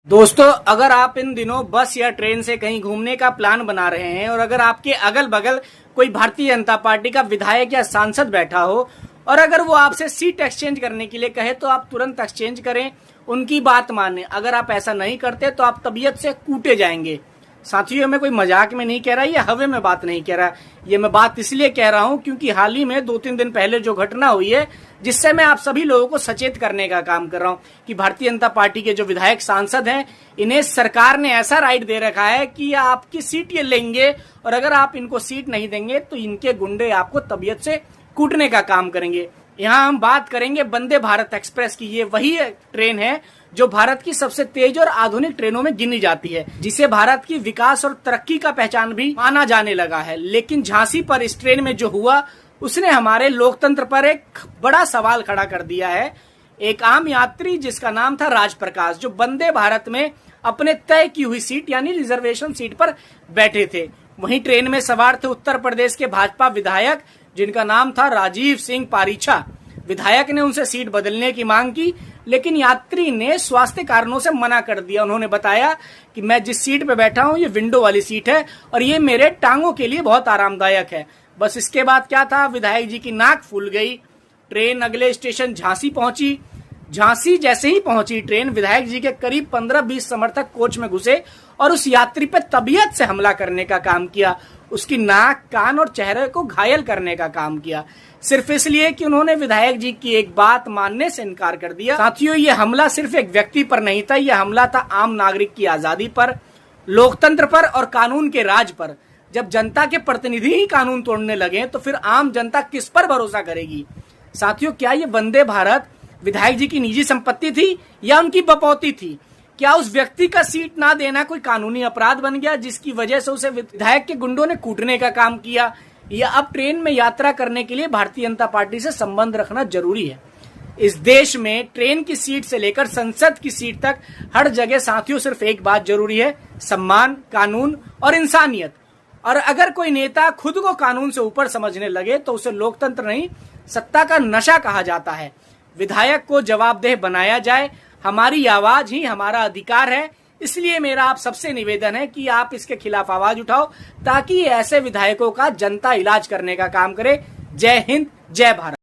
दोस्तों, अगर आप इन दिनों बस या ट्रेन से कहीं घूमने का प्लान बना रहे हैं और अगर आपके अगल बगल कोई भारतीय जनता पार्टी का विधायक या सांसद बैठा हो और अगर वो आपसे सीट एक्सचेंज करने के लिए कहे तो आप तुरंत एक्सचेंज करें, उनकी बात मानें। अगर आप ऐसा नहीं करते तो आप तबीयत से कूटे जाएंगे। साथियों, मैं कोई मजाक में नहीं कह रहा, ये हवे में बात नहीं कह रहा, ये मैं बात इसलिए कह रहा हूं क्योंकि हाल ही में 2-3 दिन पहले जो घटना हुई है, जिससे मैं आप सभी लोगों को सचेत करने का काम कर रहा हूं कि भारतीय जनता पार्टी के जो विधायक सांसद हैं, इन्हें सरकार ने ऐसा राइट दे रखा है कि आपकी सीट ये लेंगे और अगर आप इनको सीट नहीं देंगे तो इनके गुंडे आपको तबीयत से कूटने का काम करेंगे। यहाँ हम बात करेंगे वंदे भारत एक्सप्रेस की। ये वही ट्रेन है जो भारत की सबसे तेज और आधुनिक ट्रेनों में गिनी जाती है, जिसे भारत की विकास और तरक्की का पहचान भी माना जाने लगा है। लेकिन झांसी पर इस ट्रेन में जो हुआ उसने हमारे लोकतंत्र पर एक बड़ा सवाल खड़ा कर दिया है। एक आम यात्री जिसका नाम था राजप्रकाश, जो वंदे भारत में अपने तय की हुई सीट यानी रिजर्वेशन सीट पर बैठे थे, वहीं ट्रेन में सवार थे उत्तर प्रदेश के भाजपा विधायक जिनका नाम था राजीव सिंह पारीछा। विधायक ने उनसे सीट बदलने की मांग की, लेकिन यात्री ने स्वास्थ्य कारणों से मना कर दिया। उन्होंने बताया कि मैं जिस सीट पे बैठा हूं ये विंडो वाली सीट है और ये मेरे टांगों के लिए बहुत आरामदायक है। बस इसके बाद क्या था, विधायक जी की नाक फूल गई। ट्रेन अगले स्टेशन झांसी पहुंची। झांसी जैसे ही पहुंची ट्रेन, विधायक जी के करीब 15-20 समर्थक कोच में घुसे और उस यात्री पर तबीयत से हमला करने का काम किया। उसकी नाक, कान और चेहरे को घायल करने का काम किया, सिर्फ इसलिए कि उन्होंने विधायक जी की एक बात मानने से इनकार कर दिया। साथियों, ये हमला सिर्फ एक व्यक्ति पर नहीं था, यह हमला था आम नागरिक की आजादी पर, लोकतंत्र पर और कानून के राज पर। जब जनता के प्रतिनिधि ही कानून तोड़ने लगे तो फिर आम जनता किस पर भरोसा करेगी। साथियों, क्या ये वंदे भारत विधायक जी की निजी संपत्ति थी या उनकी बपौती थी? क्या उस व्यक्ति का सीट ना देना कोई कानूनी अपराध बन गया जिसकी वजह से उसे विधायक के गुंडों ने कूटने का काम किया? या अब ट्रेन में यात्रा करने के लिए भारतीय जनता पार्टी से संबंध रखना जरूरी है? इस देश में ट्रेन की सीट से लेकर संसद की सीट तक हर जगह साथियों सिर्फ एक बात जरूरी है, सम्मान, कानून और इंसानियत। और अगर कोई नेता खुद को कानून से ऊपर समझने लगे तो उसे लोकतंत्र नहीं, सत्ता का नशा कहा जाता है। विधायक को जवाबदेह बनाया जाए, हमारी आवाज ही हमारा अधिकार है। इसलिए मेरा आप सबसे निवेदन है कि आप इसके खिलाफ आवाज उठाओ ताकि ऐसे विधायकों का जनता इलाज करने का काम करे। जय हिंद, जय भारत।